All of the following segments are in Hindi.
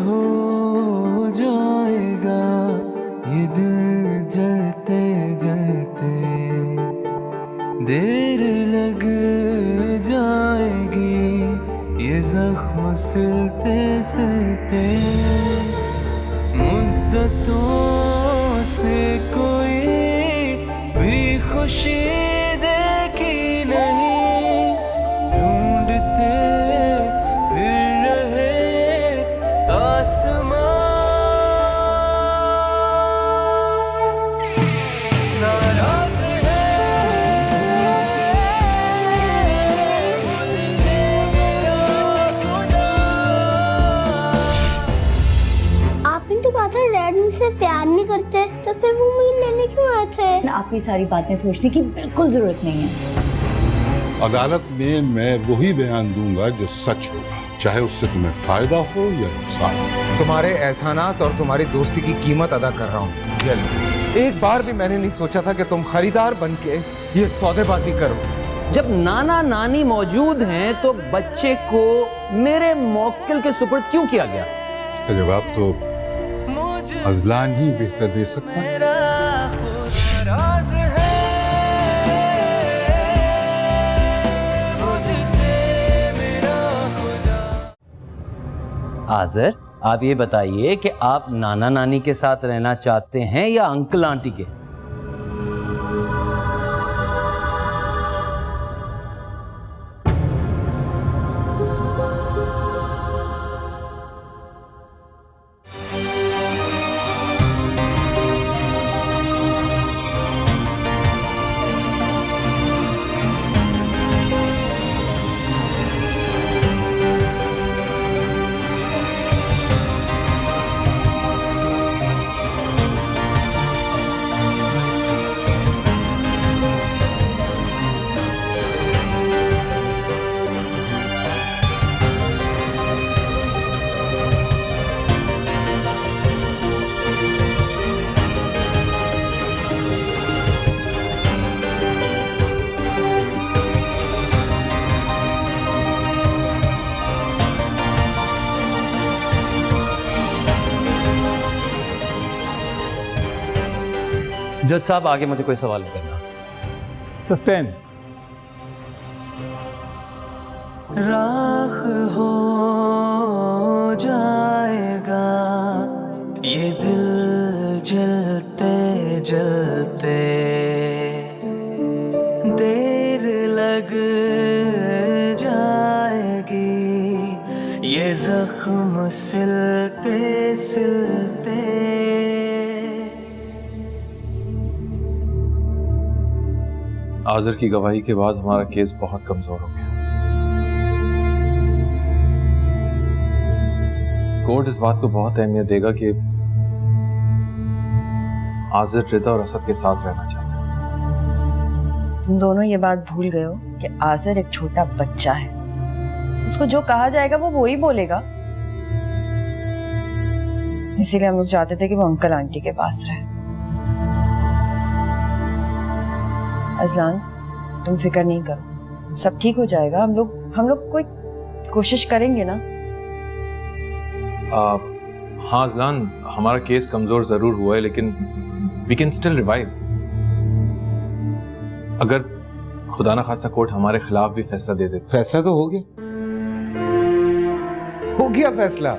हो जाएगा ये दिल जलते जलते, देर लग जाएगी ये जख्म सिलते सिलते। मुद्दतों से कोई भी खुशी देखी नहीं, ढूंढते फिर रहे आसमां। नाराज है मुझसे मेरा खुदा। आपने तो कहा था डैड मुझसे प्यार नहीं करते, तो फिर वो मुझे लेने क्यों आए थे? आपको ये सारी बातें सोचने की बिल्कुल जरूरत नहीं है। अदालत में मैं वही बयान दूंगा जो सच होगा, चाहे उससे तुम्हें फायदा हो या नुकसान। तुम्हारे एहसानात और तुम्हारी दोस्ती की कीमत अदा कर रहा हूँ। ये लो। एक बार भी मैंने नहीं सोचा था कि तुम खरीदार बनके ये सौदेबाजी करो। जब नाना नानी मौजूद हैं तो बच्चे को मेरे मौक्किल के सुपुर्द क्यों किया गया? इसका जवाब तो अजलान ही बेहतर दे सकता है। नाराज है मुझसे मेरा खुदा। आज़र, आप ये बताइए कि आप नाना नानी के साथ रहना चाहते हैं या अंकल आंटी के? जज साहब, आगे मुझे कोई सवाल नहीं करना। सस्टेन। राख हो जाएगा ये दिल जलते जलते, देर लग जाएगी ये जख्म सिलते सिलते। आज़र की गवाही के बाद हमारा केस बहुत कमजोर हो गया। कोर्ट इस बात को बहुत अहमियत देगा कि आज़र रिदा और असद के साथ रहना चाहता है। तुम दोनों ये बात भूल गए हो कि आज़र एक छोटा बच्चा है। उसको जो कहा जाएगा वो ही बोलेगा। इसीलिए हम लोग चाहते थे कि वो अंकल आंटी के पास रहे। अजलान, तुम फिक्र नहीं करो, सब ठीक हो जाएगा। हम लोग कोई कोशिश करेंगे ना। हाँ अजलान, हमारा केस कमजोर जरूर हुआ है, लेकिन वी कैन स्टिल रिवाइव। अगर खुदा ना खासा कोर्ट हमारे खिलाफ भी फैसला दे दे। फैसला तो हो गया फैसला।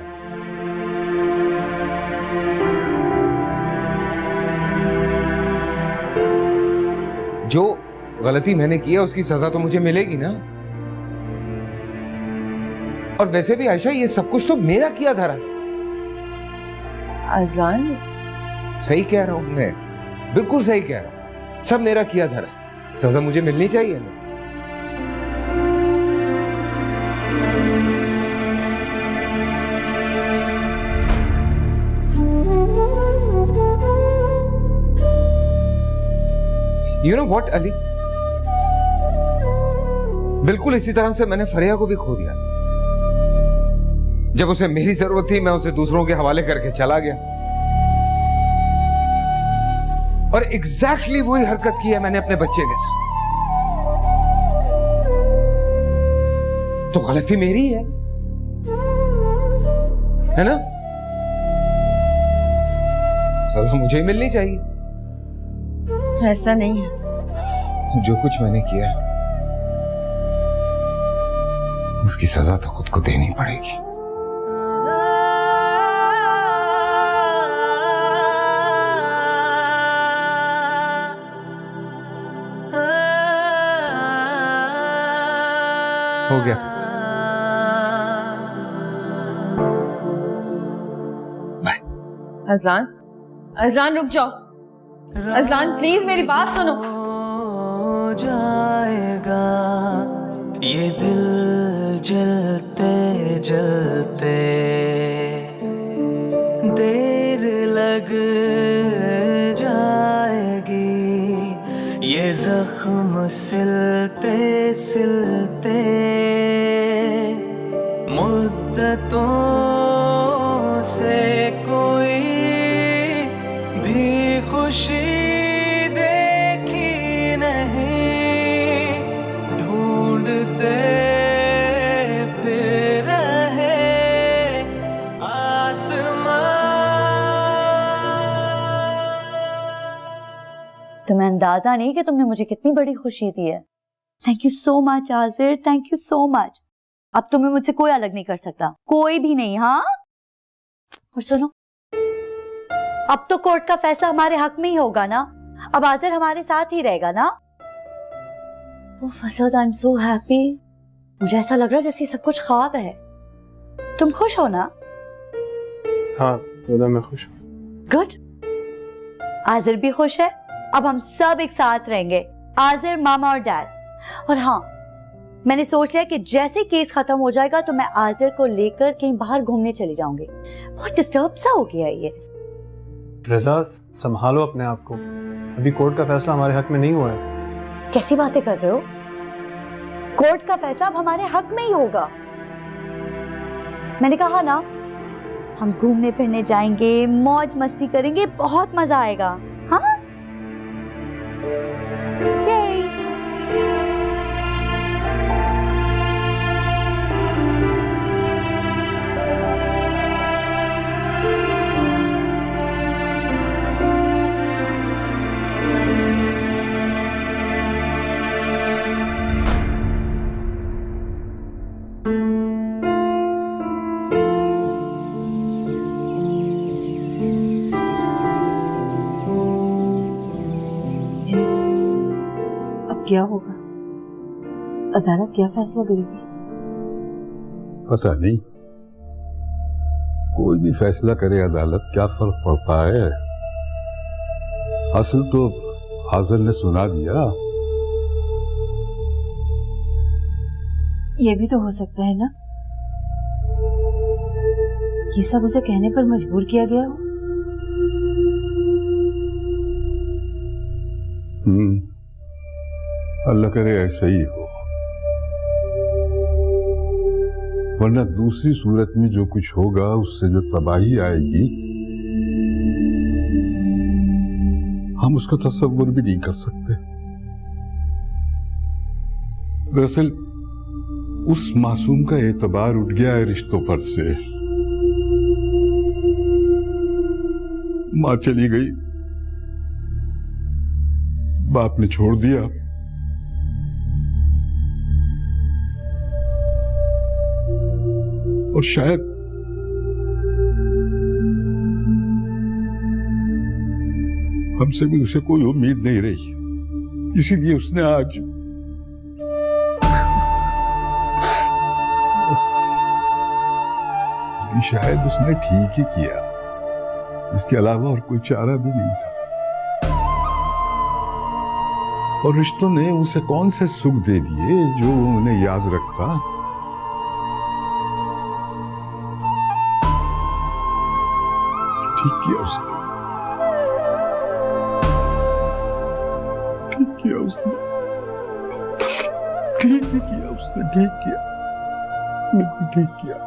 जो गलती मैंने की है उसकी सजा तो मुझे मिलेगी ना। और वैसे भी आयशा, ये सब कुछ तो मेरा किया धरा। अजलान, सही कह रहा हूं मैं, बिल्कुल सही कह रहा हूं। सब मेरा किया धरा, सजा मुझे मिलनी चाहिए ना। You know what, अली, बिल्कुल इसी तरह से मैंने फरिया को भी खो दिया। जब उसे मेरी जरूरत थी, मैं उसे दूसरों के हवाले करके चला गया। और एग्जैक्टली वही हरकत की है मैंने अपने बच्चे के साथ। तो गलती मेरी है है ना? सजा मुझे ही मिलनी चाहिए। ऐसा नहीं है। जो कुछ मैंने किया है उसकी सजा तो खुद को देनी पड़ेगी। हो गया। अजलान, अजलान रुक जाओ। अजलान प्लीज मेरी बात सुनो। हो जाएगा ये दिल जलते जलते, देर लग जाएगी ये जख्म सिलते सिलते, मुद्दतों से कोई भी खुशी देखी नहीं, ढूंढते फिर रहे आसमां। तुम्हें अंदाजा नहीं कि तुमने मुझे कितनी बड़ी खुशी दी है। Thank you so much Aazir, thank you so much. अब तुम्हें मुझसे कोई अलग नहीं कर सकता, कोई भी नहीं। हाँ, और सुनो, अब तो कोर्ट का फैसला हमारे हक में ही होगा ना। अब आजिर हमारे साथ ही रहेगा ना। ओह फसद, आई एम सो हैप्पी। मुझे ऐसा लग रहा है जैसे सब कुछ ख्वाब है। तुम खुश हो ना? हाँ खुदा मैं खुश हूँ। गुड, आजिर भी खुश है। अब हम सब एक साथ रहेंगे, आजिर, मामा और डैड। और हाँ, मैंने सोच लिया कि जैसे केस खत्म हो जाएगा तो मैं आजिर को लेकर कहीं बाहर घूमने चली जाऊंगी। बहुत डिस्टर्ब सा हो गया ये। रजा संभालो अपने आप को, अभी कोर्ट का फैसला हमारे हक में नहीं हुआ है। कैसी बातें कर रहे हो? कोर्ट का फैसला अब हमारे हक में ही होगा। मैंने कहा ना, हम घूमने फिरने जाएंगे, मौज मस्ती करेंगे, बहुत मजा आएगा। हाँ, क्या होगा? अदालत क्या फैसला करेगी? पता नहीं, कोई भी फैसला करे अदालत, क्या फर्क पड़ता है। असल तो आज़र ने सुना दिया। ये भी तो हो सकता है ना, ये सब उसे कहने पर मजबूर किया गया हो। अल्लाह करे ऐसा ही हो, वरना दूसरी सूरत में जो कुछ होगा उससे जो तबाही आएगी हम उसका तसव्वुर भी नहीं कर सकते। दरअसल उस मासूम का एतबार उठ गया है रिश्तों पर से। मां चली गई, बाप ने छोड़ दिया, और शायद हमसे भी उसे कोई उम्मीद नहीं रही, इसीलिए उसने आज शायद उसने ठीक ही किया, इसके अलावा और कोई चारा भी नहीं था। और रिश्तों ने उसे कौन से सुख दे दिए जो उन्हें याद रखता। ठीक किया उसने, ठीक किया उसने, ठीक ही किया उसने, ठीक किया, बिल्कुल ठीक किया।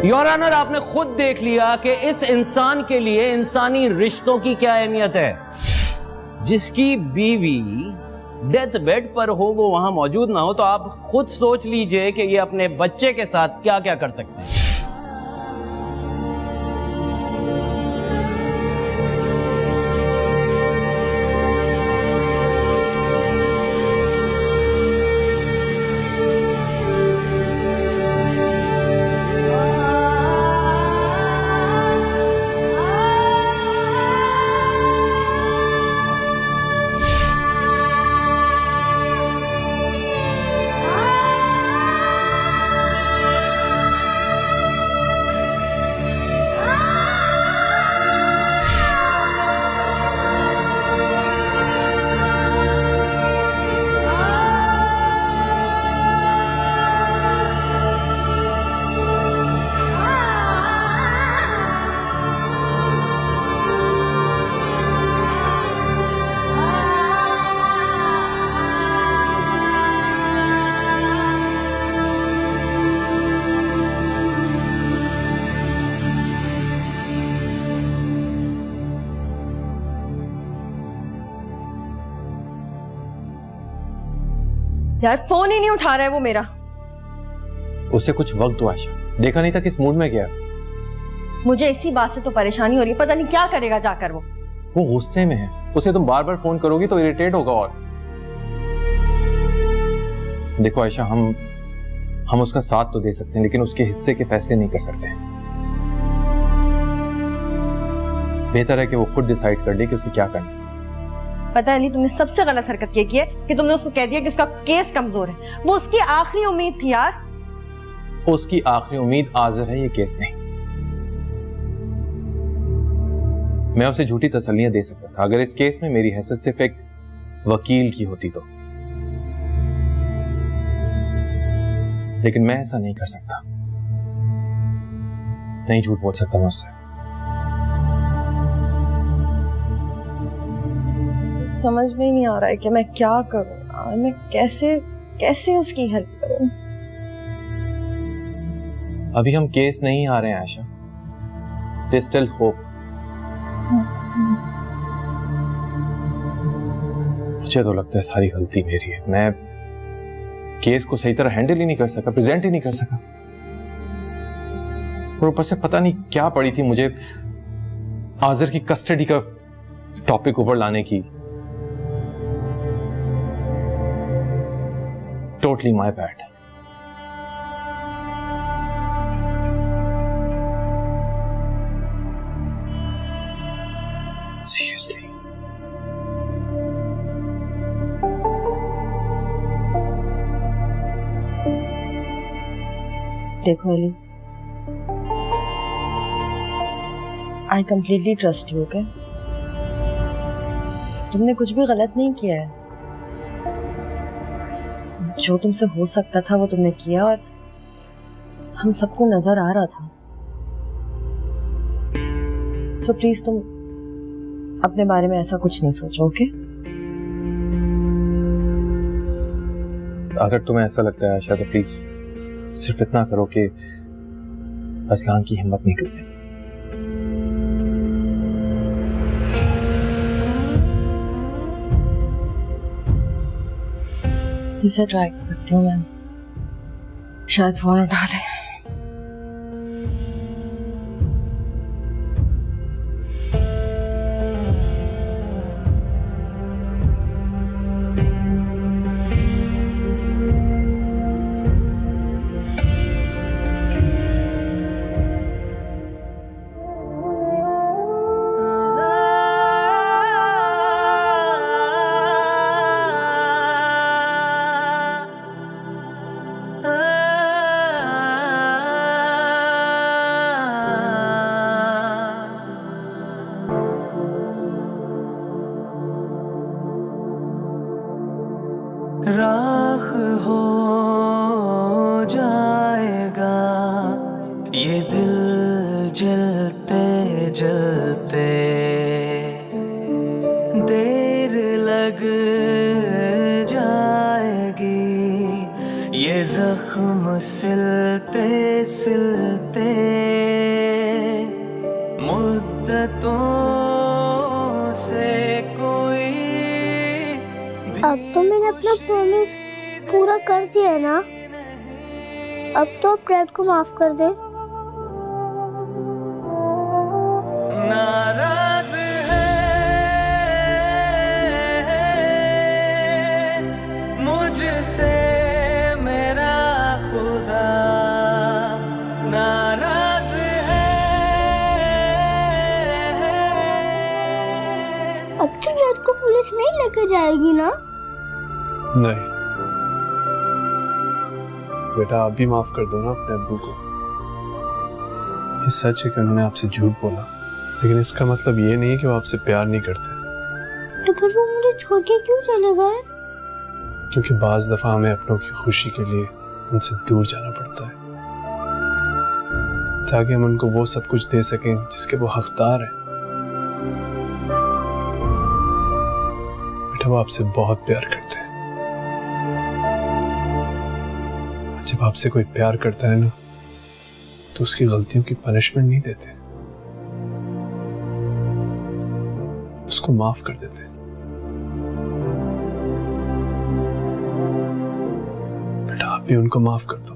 योर ऑनर, आपने खुद देख लिया कि इस इंसान के लिए इंसानी रिश्तों की क्या अहमियत है। जिसकी बीवी डेथ बेड पर हो वो वहां मौजूद ना हो, तो आप खुद सोच लीजिए कि ये अपने बच्चे के साथ क्या क्या कर सकते हैं। यार फोन ही नहीं उठा रहा है वो मेरा। उससे कुछ वक्त दो आयशा, देखा नहीं था किस मूड में गया। मुझे इसी बात से तो परेशानी हो रही है, पता नहीं क्या करेगा जाकर वो गुस्से में है। उसे तुम बार बार फोन करोगी तो इरिटेट होगा। और देखो आयशा, हम उसका साथ तो दे सकते हैं लेकिन उसके हिस्से के फैसले नहीं कर सकते। बेहतर है कि वो खुद डिसाइड कर ले कि उसे क्या करना है। पता है अली, तुमने सबसे गलत हरकत ये की है कि तुमने उसको कह दिया कि उसका केस कमजोर है। वो उसकी आखिरी उम्मीद थी यार। उसकी आखिरी उम्मीद आज़र है, ये केस नहीं। मैं उसे झूठी तसल्लियां दे सकता था अगर इस केस में मेरी हैसियत सिर्फ एक वकील की होती तो, लेकिन मैं ऐसा नहीं कर सकता। नहीं झूठ बोल सकता मैं उससे। समझ में ही नहीं आ रहा है कि मैं क्या करूं यार। मैं कैसे उसकी हेल्प करूं। अभी हम केस नहीं आ रहे हैं आयशा। There's still hope। मुझे तो लगता है सारी गलती मेरी है। मैं केस को सही तरह हैंडल ही नहीं कर सका, प्रेजेंट ही नहीं कर सका। और ऊपर से पता नहीं क्या पड़ी थी मुझे आज़र की कस्टडी का टॉपिक ऊपर लाने की। Totally my bad। Seriously। देखो Ali, I completely trust you, okay? तुमने कुछ भी गलत नहीं किया है। जो तुमसे हो सकता था वो तुमने किया और हम सबको नजर आ रहा था। सो प्लीज तुम अपने बारे में ऐसा कुछ नहीं सोचो, ओके? अगर तुम्हें ऐसा लगता है आयशा तो प्लीज सिर्फ इतना करो कि असलान की हिम्मत नहीं टूटने दो। इसे ट्राई करती हूँ मैं, शायद फोन उठा ले। ये जख्म सिलते सिलते मुद्दतों से कोई अब तो मैंने अपना प्रॉमिस पूरा कर दिया है ना, अब तो आप डैड को माफ कर दे। नाराज है मुझसे मेरा खुदा, नाराज है। अब तो डैड को पुलिस नहीं लेकर जाएगी ना? नहीं बेटा, आप भी माफ कर दो ना अपने अब्बू को। ये सच है कि उन्होंने आपसे झूठ बोला, लेकिन इसका मतलब ये नहीं कि वो आपसे प्यार नहीं करते। तो फिर वो मुझे छोड़ के क्यों चले गए? क्योंकि बाज दफा हमें अपनों की खुशी के लिए उनसे दूर जाना पड़ता है, ताकि हम उनको वो सब कुछ दे सकें जिसके वो हकदार हैं। बेटा, वो आपसे बहुत प्यार करते हैं। जब आपसे कोई प्यार करता है ना, तो उसकी गलतियों की पनिशमेंट नहीं देते, उसको माफ कर देते। बेटा, आप भी उनको माफ कर दो,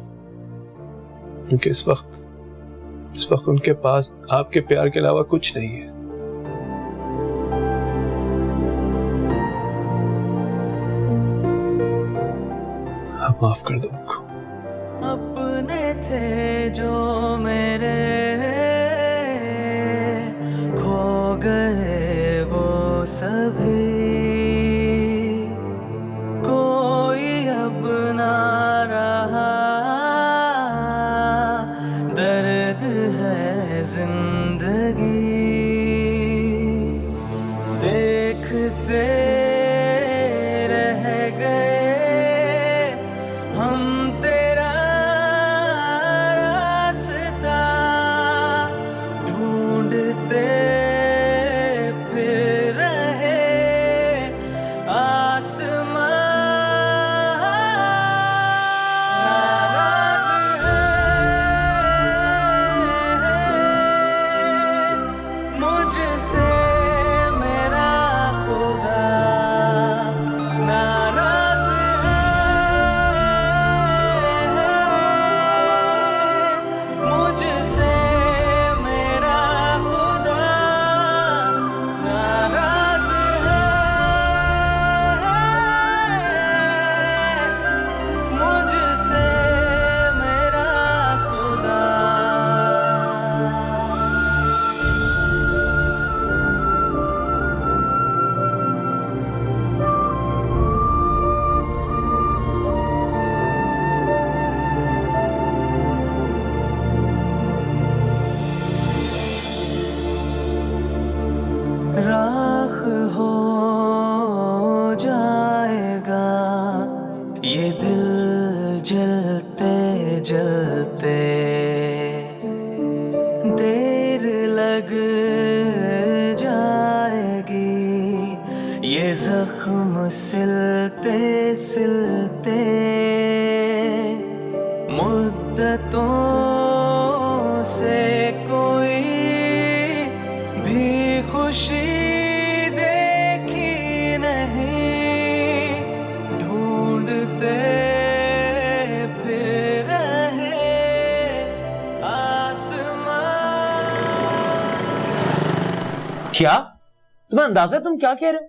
क्योंकि इस वक्त उनके पास आपके प्यार के अलावा कुछ नहीं है। आप माफ कर दो उनको। अपने थे जो मेरे खो गए वो सभी, कोई अब ना रहा, दर्द है जिंदगी। देखते रह गए हम तेरा रास्ता, ढूंढते फिर रहे आसमां। नाराज है मुझसे मेरा खुदा, नाराज मुझसे मेरा खुदा, नाराज है मुझसे मेरा खुदा। राख हो जाएगा ये दिल जलते जलते, देर लग जाएगी ये जख्म सिलते सिलते, मुद्दतों से कोई भी खुशी देखी नहीं, ढूंढते फिर रहे आसमां। क्या तुम्हें अंदाजा है तुम क्या कह रहे हो?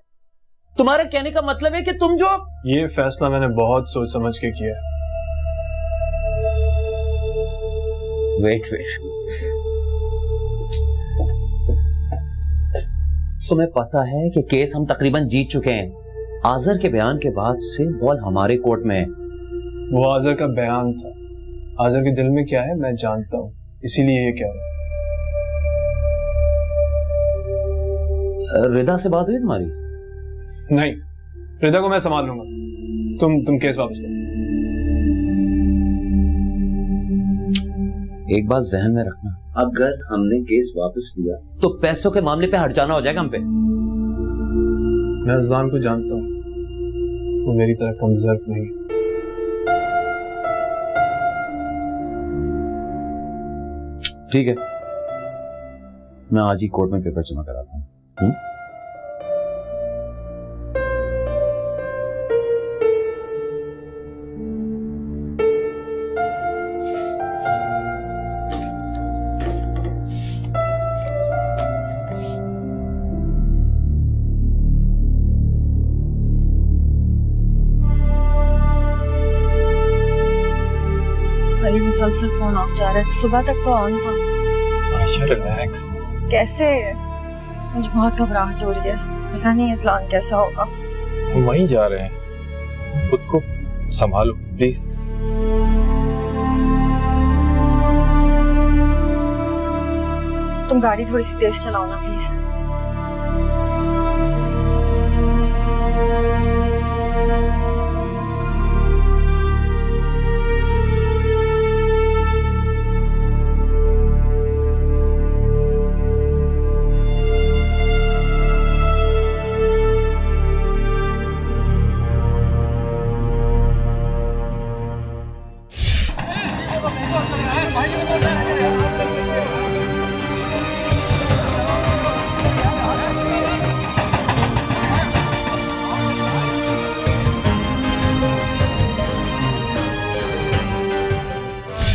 तुम्हारे कहने का मतलब है कि तुम जो ये फैसला मैंने बहुत सोच समझ के किया है। वेट तुम्हें पता है कि केस हम तकरीबन जीत चुके हैं। आजर के बयान के बाद से बॉल हमारे कोर्ट में है। वो आजर का बयान था, आजर के दिल में क्या है मैं जानता हूँ, इसीलिए ये कह रहा हूँ। रिदा से बात हुई तुम्हारी? नहीं, रिदा को मैं संभाल लूंगा। तुम केस वापस लो। एक बात जहन में रखना, अगर हमने केस वापस लिया तो पैसों के मामले पे हट जाना हो जाएगा हम पे। मैं अजलान को जानता हूँ, वो मेरी तरह कमजोर नहीं है। ठीक है, मैं आज ही कोर्ट में पेपर जमा कराता हूँ। खाली मुसलसल फोन ऑफ जा रहा है, सुबह तक तो ऑन था। आयशा रिलैक्स। कैसे? मुझे बहुत घबराहट हो रही है, पता नहीं इस्लान कैसा होगा। हम वहीं जा रहे हैं, खुद को संभालो प्लीज। तुम गाड़ी थोड़ी सी तेज चलाओ ना प्लीज।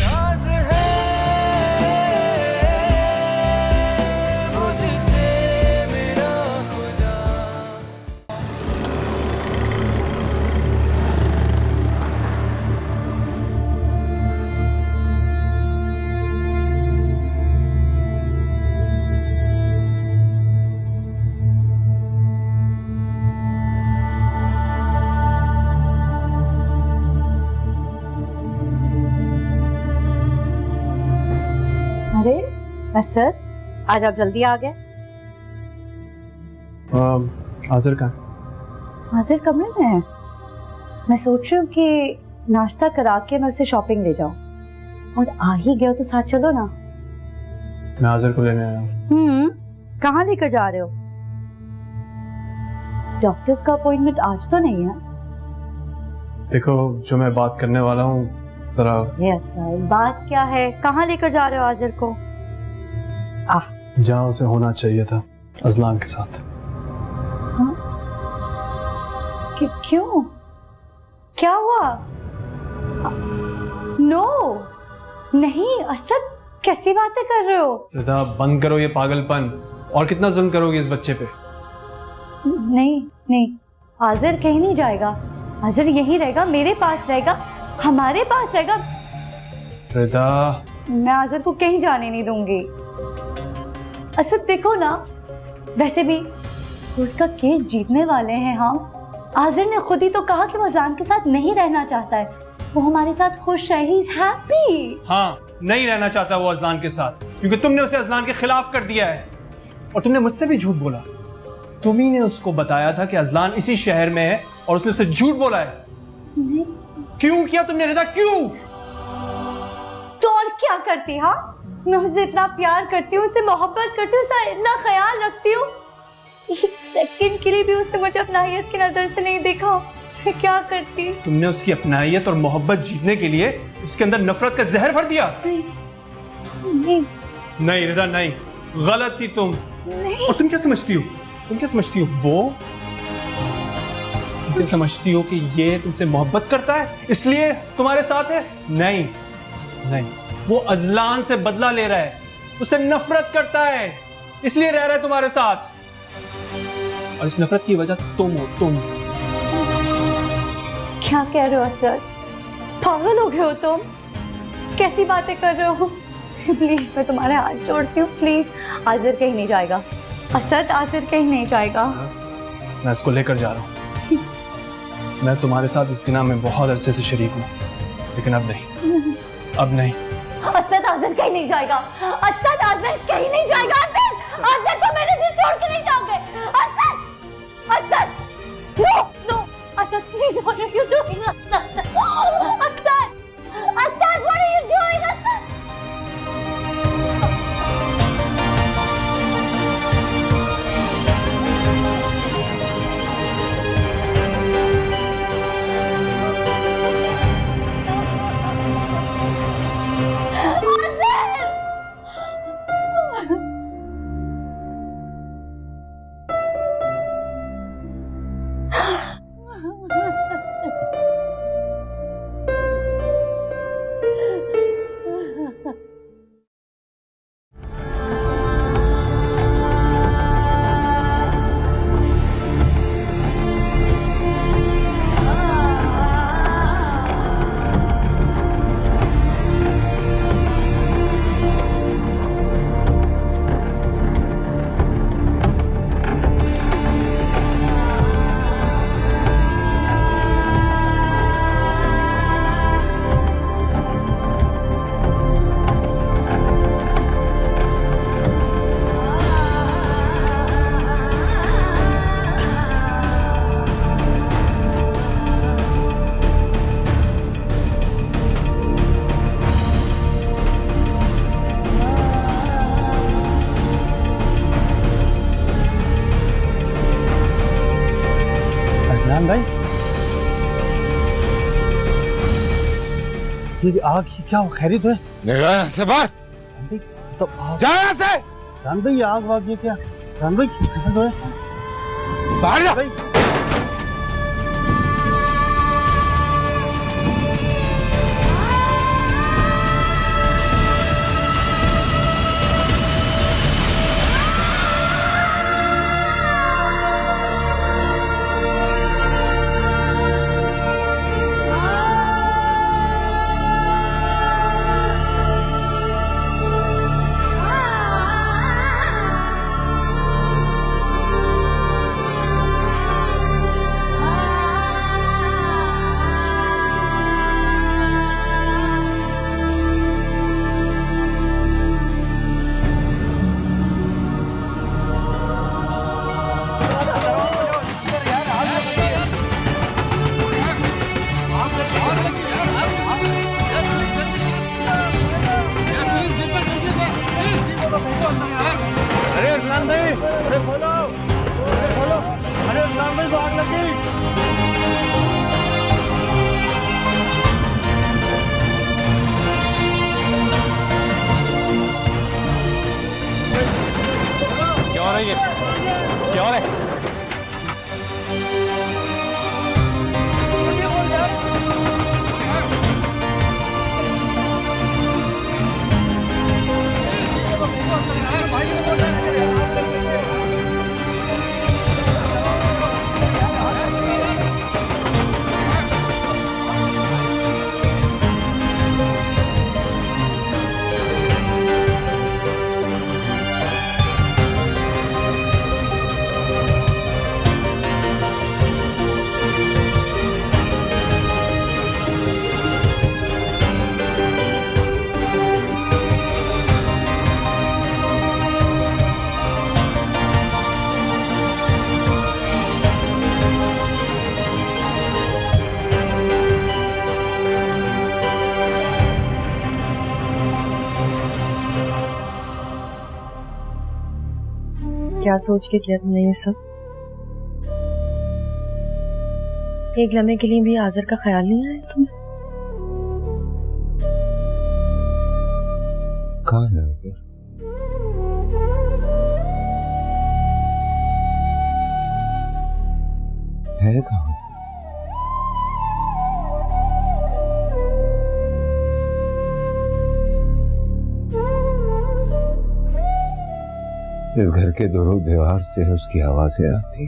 राज है मुझसे मेरा खुदा। अरे असद, आज आप जल्दी आ गए। हाजिर कहाँ? हाजिर कमरे में है। मैं सोच रही हूँ कि नाश्ता करा के मैं उसे शॉपिंग ले जाऊँ, और आ ही गया तो साथ चलो ना। मैं हाजिर को लेने आया हूँ। कहाँ लेकर जा रहे हो? डॉक्टर्स का अपॉइंटमेंट आज तो नहीं है। देखो, जो मैं बात करने वाला हूँ जरा। यस सर, बात क्या है? कहाँ लेकर जा रहे हो हाजिर को? जहाँ उसे होना चाहिए था, अजलान के साथ। क्यों? क्या हुआ? नो, नहीं असद, कैसी बातें कर रहे हो? रिदा, बंद करो ये पागलपन। और कितना जुल्म करोगे इस बच्चे पे? नहीं नहीं, हाजिर कहीं नहीं जाएगा। हाजिर यहीं रहेगा, मेरे पास रहेगा, हमारे पास रहेगा। रिदा, मैं हाजिर को कहीं जाने नहीं दूंगी। असद देखो ना, वैसे भी कोर्ट का केस जीतने वाले हैं हम। हाजिर ने खुद ही तो कहा कि वो अजलान के साथ नहीं रहना चाहता है, वो हमारे साथ खुश है, ही इज हैप्पी। हाँ, नहीं रहना चाहता वो अजलान के साथ, क्योंकि तुमने उसे अजलान के खिलाफ कर दिया है। और तुमने मुझसे भी झूठ बोला। तुम ही ने उसको बताया था कि अजलान इसी शहर में है, और उसने उसे झूठ बोला है। नहीं। क्यों किया तुमने रिदा, क्यों? तो और क्या करती? हाँ, मैं उसे इतना प्यार करती हूँ, उसे मोहब्बत करती हूँ, उसका इतना ख्याल रखती हूँ। एक सेकंड के लिए भी उसने मुझे अपनाहियत की नजर से नहीं देखा, मैं क्या करती? तुमने उसकी अपनाहियत और मोहब्बत जीतने के लिए उसके अंदर नफरत का जहर भर दिया। नहीं नहीं रिदा, नहीं, गलत थी तुम। नहीं। और तुम क्या समझती हो? तुम क्या समझती हो? तुम क्या समझती हो कि ये तुमसे मोहब्बत करता है इसलिए तुम्हारे साथ है? नहीं नहीं, वो अजलान से बदला ले रहा है, उससे नफरत करता है, इसलिए रह रहा है तुम्हारे साथ। और इस नफरत की वजह तुम हो। तुम क्या कह रहे हो असद? पागल हो गए हो तुम? कैसी बातें कर रहे हो? प्लीज, मैं तुम्हारे हाथ जोड़ती हूँ, प्लीज। हाजिर कहीं नहीं जाएगा असद, हाजिर कहीं नहीं जाएगा। मैं इसको लेकर जा रहा हूँ। मैं तुम्हारे साथ इस गुनाह में बहुत अरसे से शरीक हूँ, लेकिन अब नहीं, अब नहीं। असद, हाजिर कहीं नहीं जाएगा। असद, हाजिर कहीं नहीं जाएगा। असद, हाजिर को मेरे दिल छोड़ के नहीं जाओगे। Asad, Asad, no no, Asad, please, what are you doing? Asad, Asad, Asad, what are you doing? Asad, ये आग की क्या खैरियत है? निगाह यहाँ से बाहर तो जा यहाँ से जान भाई आग वाग ये क्या? जान भाई तो है बाहर जा। भाई क्या हो रहा है? क्या सोच के किया तुमने ये सब? एक लम्हे के लिए भी आज़र का ख्याल नहीं आया तुम्हें? कहाँ है आज़र? है कहाँ से? इस घर के दोनों दीवार से उसकी आवाजें आती,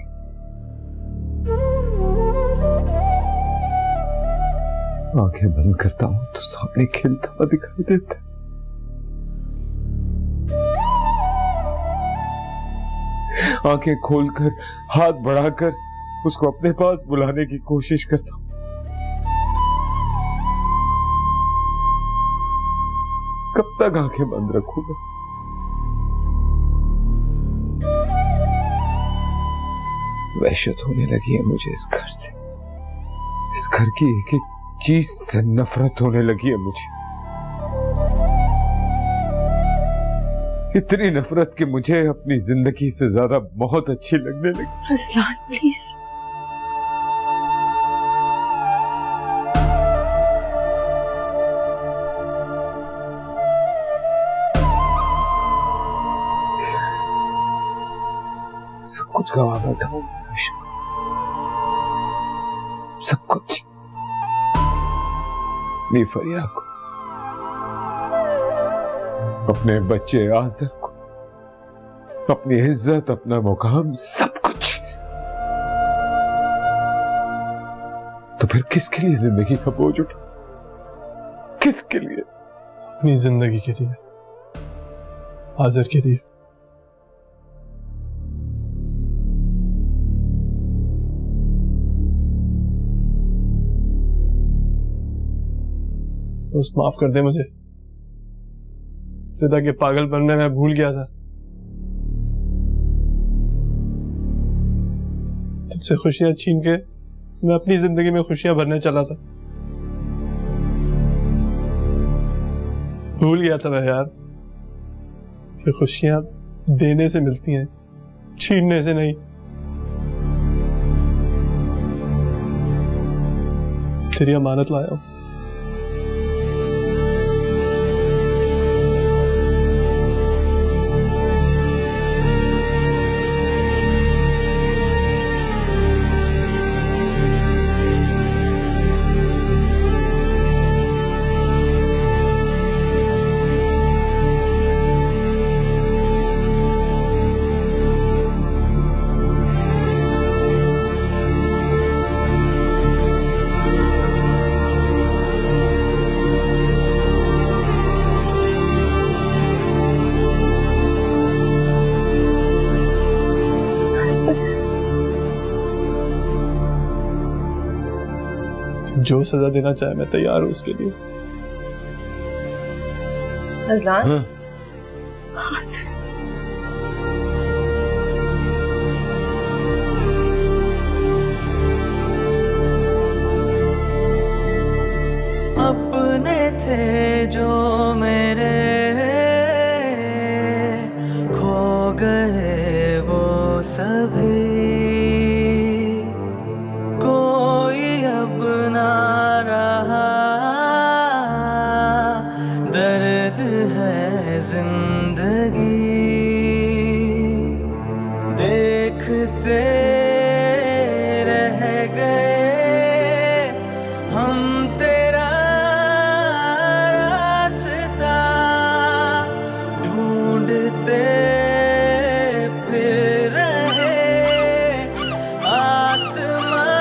आंखें बंद करता हूं तो सामने खिलता हुआ दिखाई देता। आंखें खोलकर हाथ बढ़ाकर उसको अपने पास बुलाने की कोशिश करता हूं। कब तक आंखें बंद रखूंगा? वहशत होने लगी है मुझे इस घर से, इस घर की एक एक चीज से नफरत होने लगी है मुझे। इतनी नफरत कि मुझे अपनी जिंदगी से ज्यादा बहुत अच्छी लगने लगी। असलान प्लीज। सब कुछ गवा बैठा हूं, सब कुछ। अपनी फरिया को, अपने बच्चे आज़र को, अपनी इज्जत, अपना मुकाम, सब कुछ। तो फिर किसके लिए जिंदगी का बोझ उठा? किसके लिए? अपनी जिंदगी के लिए, आज़र के लिए। दोस्त माफ कर दे मुझे, पिता के पागलपन में मैं भूल गया था। तुझसे खुशियां छीन के मैं अपनी जिंदगी में खुशियां भरने चला था। भूल गया था मैं यार कि खुशियां देने से मिलती हैं, छीनने से नहीं। तेरी अमानत लाया हूं। जो सजा देना चाहे मैं तैयार हूं उसके लिए। अजलान, हाँ सर। अपने थे जो मेरे खो गए वो सभी, कोई अब ना रहा, दर्द है जिंदगी, देखते रह गए हम तेरा रास्ता, ढूंढते फिर रहे आसमां।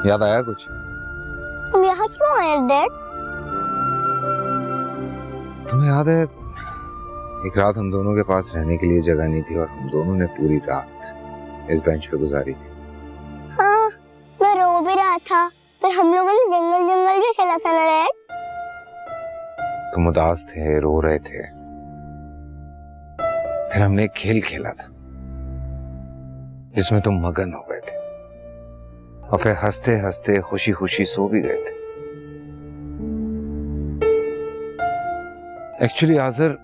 याद आया कुछ? तुम यहाँ क्यों आए डैड? तुम्हें याद है एक रात हम दोनों के पास रहने के लिए जगह नहीं थी और हम दोनों ने पूरी रात इस बेंच पे गुजारी थी। हाँ, मैं रो भी रहा था, पर हम लोगों ने जंगल जंगल भी खेला था ना डैड। तुम उदास थे, रो रहे थे, फिर हमने एक खेल खेला था जिसमें तुम मगन हो गए थे और फिर हंसते हंसते खुशी खुशी सो भी गए थे। एक्चुअली आज़र,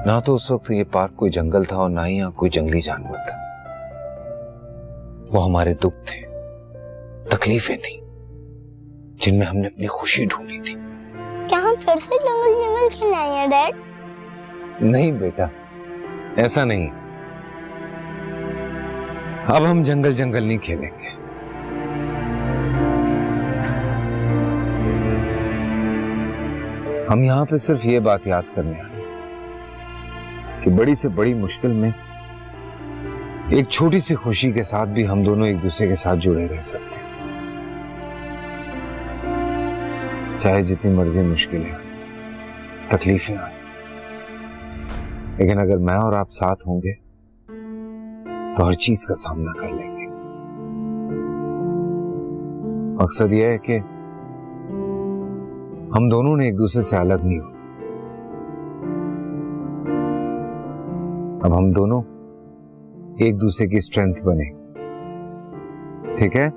ना तो उस वक्त ये पार्क कोई जंगल था और ना ही यहाँ कोई जंगली जानवर था। वो हमारे दुख थे, तकलीफें थी जिनमें हमने अपनी खुशी ढूंढी थी। क्या हम फिर से जंगल जंगल खेलने आए हैं डैड? नहीं बेटा, ऐसा नहीं। अब हम जंगल जंगल नहीं खेलेंगे। हम यहां पे सिर्फ ये बात याद करने आए कि बड़ी से बड़ी मुश्किल में एक छोटी सी खुशी के साथ भी हम दोनों एक दूसरे के साथ जुड़े रह सकते हैं, चाहे जितनी मर्जी मुश्किलें आए, तकलीफें आए। लेकिन अगर मैं और आप साथ होंगे तो हर चीज का सामना कर लेंगे। मकसद यह है कि हम दोनों ने एक दूसरे से अलग नहीं हो। अब हम दोनों एक दूसरे की स्ट्रेंथ बने, ठीक है?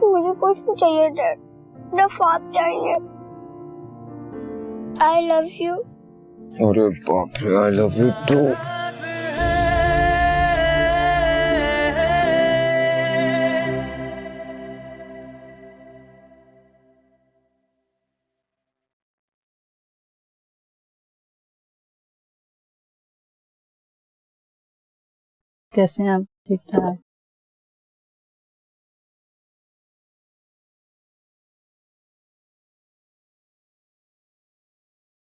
मुझे कुछ नहीं चाहिए डैड, सिर्फ आप चाहिए। I love you. अरे बाप रे, I love you too. कैसे हैं आप? ठीक ठाक।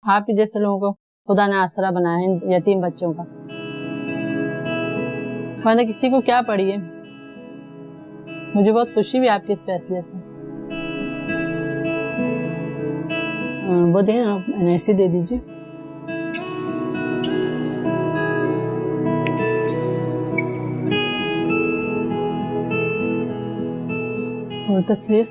आप ही जैसे लोगों को खुदा ने आसरा बनाया है यतीम बच्चों का, वरना किसी को क्या पड़ी है। मुझे बहुत खुशी हुई आपके इस फैसले से। वो दें आप, ऐसे दे दीजिए। और तस्वीर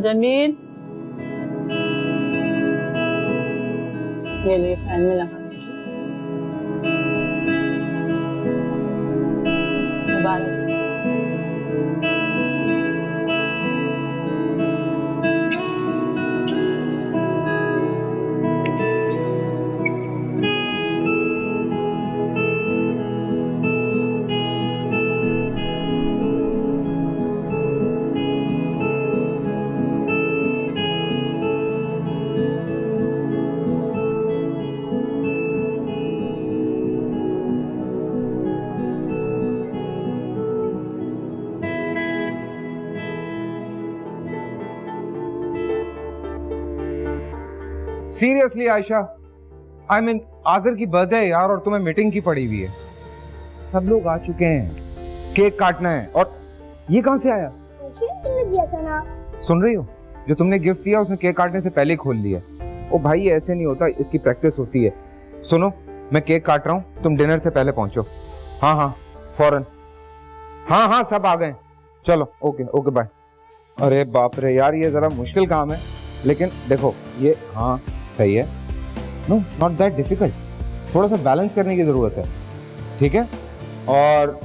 जमील, ये लिए फाइल में लगा मुबारक। Seriously Ayesha, I mean Azar की बर्थडे है यार, और तुम्हें मीटिंग की पड़ी हुई है। सब लोग आ चुके हैं, केक काटना है। और ये कहाँ से आया? तुमने दिया था ना। सुन रही हो? जो तुमने गिफ्ट दिया उसने केक काटने से पहले ही खोल लिया। ओ भाई ऐसे नहीं होता, इसकी प्रैक्टिस होती है। सुनो, मैं केक काट रहा हूँ, तुम डिनर से पहले पहुंचो। हाँ हाँ फौरन। हाँ हाँ सब आ गए, चलो ओके ओके बाय। अरे बाप रे यार, ये जरा मुश्किल काम है, लेकिन देखो ये हाँ सही है। नो नॉट दैट डिफिकल्ट, थोड़ा सा बैलेंस करने की जरूरत है, ठीक है? और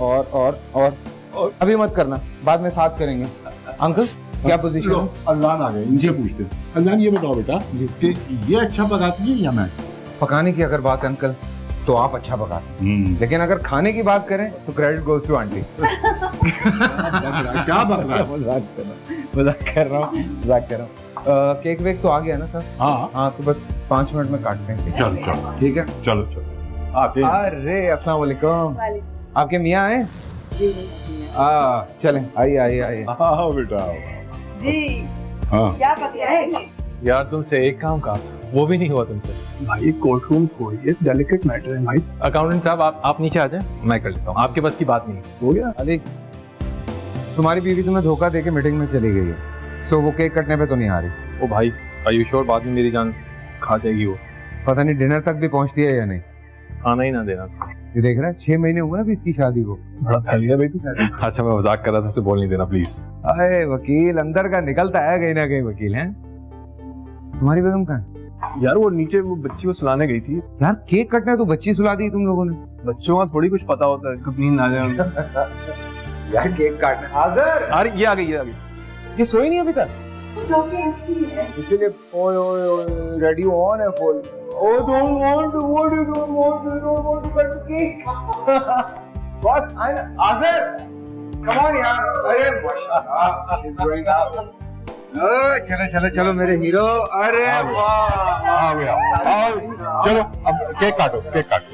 अभी मत करना, बाद में साथ करेंगे। अंकल क्या पोजीशन है? अल्लाह आ गए, इनसे पूछते हैं। अल्लाह ये बताओ बेटा कि ये अच्छा पकाती है या मैं? पकाने की अगर बात अंकल तो आप अच्छा पकाते हैं, लेकिन अगर खाने की बात करें तो क्रेडिट गोज टू आंटी। क्या बक रहा है? मजाक कर रहा हूँ। केक वेक तो आ गया ना सर? हाँ हाँ, तो बस 5 मिनट में काटते हैं। चलो चलो ठीक है, चलो चलो आते हैं। अरे अस्सलाम वालेकुम, आपके मियाँ आए? चलें, आइए आइए आइए। हाँ बेटा जी हाँ। क्या पकड़ा है? यार तुमसे एक काम कहा, वो भी नहीं हुआ तुमसे। भाई कोर्ट रूम थोड़ी है, डेलिकेट मैटर है भाई। अकाउंटेंट साहब आप नीचे आ जाए, मैं कर लेता हूँ, आपके बस की बात नहीं। हो गया? अली, तुम्हारी बीवी तुम्हें धोखा देके मीटिंग में चली गई है, सो वो केक कटने पे तो नहीं आ रही। ओ भाई आर यू श्योर? बाद में मेरी जान खा जाएगी वो। पता नहीं डिनर तक भी पहुंचती है या नहीं। खाना ही ना देना उसको। ये देख रहा है, 6 महीने हुए अभी इसकी शादी को। बड़ा फैल गया भाई तू। अच्छा मैं मजाक कर रहा था, उसे बोल नहीं देना प्लीज। अरे वकील अंदर का निकलता है कहीं ना कहीं, वकील हैं। तुम्हारी बेगम कहाँ है? यार वो नीचे वो बच्ची को सुलाने गई थी। यार केक कटना है तो बच्ची सुला दी तुम लोगों ने। बच्चों का थोड़ी कुछ पता होता है, इसको नींद आ जाए। यार केक काटना हाजिर। अरे ये आ गई, ये आ गई। ये सोई नहीं अभी तक? इसीलिए ओए ओए ओए रेडियो ऑन है full. Oh, don't want to, what you don't want to, you don't want to cut the cake. Boss, Azhar, come on यार, अरे माशाल्लाह, she's growing up. चलो चलो चलो मेरे हीरो, अरे वाह, आ गया। चलो अब केक काटो, केक काटो।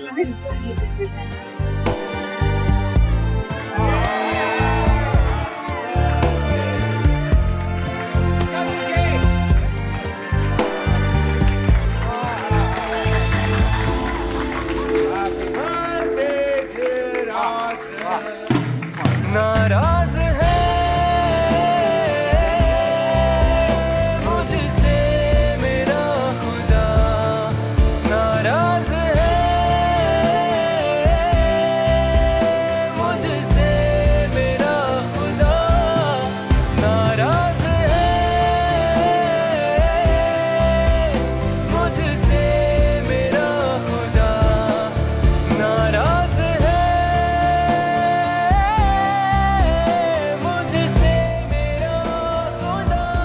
नाराज है मुझसे मेरा खुदा, नाराज है मुझसे मेरा खुदा, नाराज है मुझसे मेरा खुदा, नाराज है मुझसे मेरा खुदा।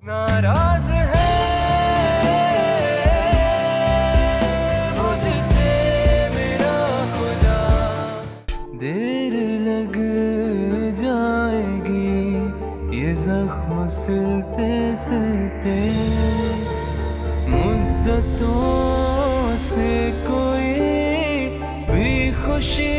नाराज है मुझसे मेरा खुदा, देर लग जाएगी ये जख्म सिलते सिलते, मुद्दतों से कोई भी खुशी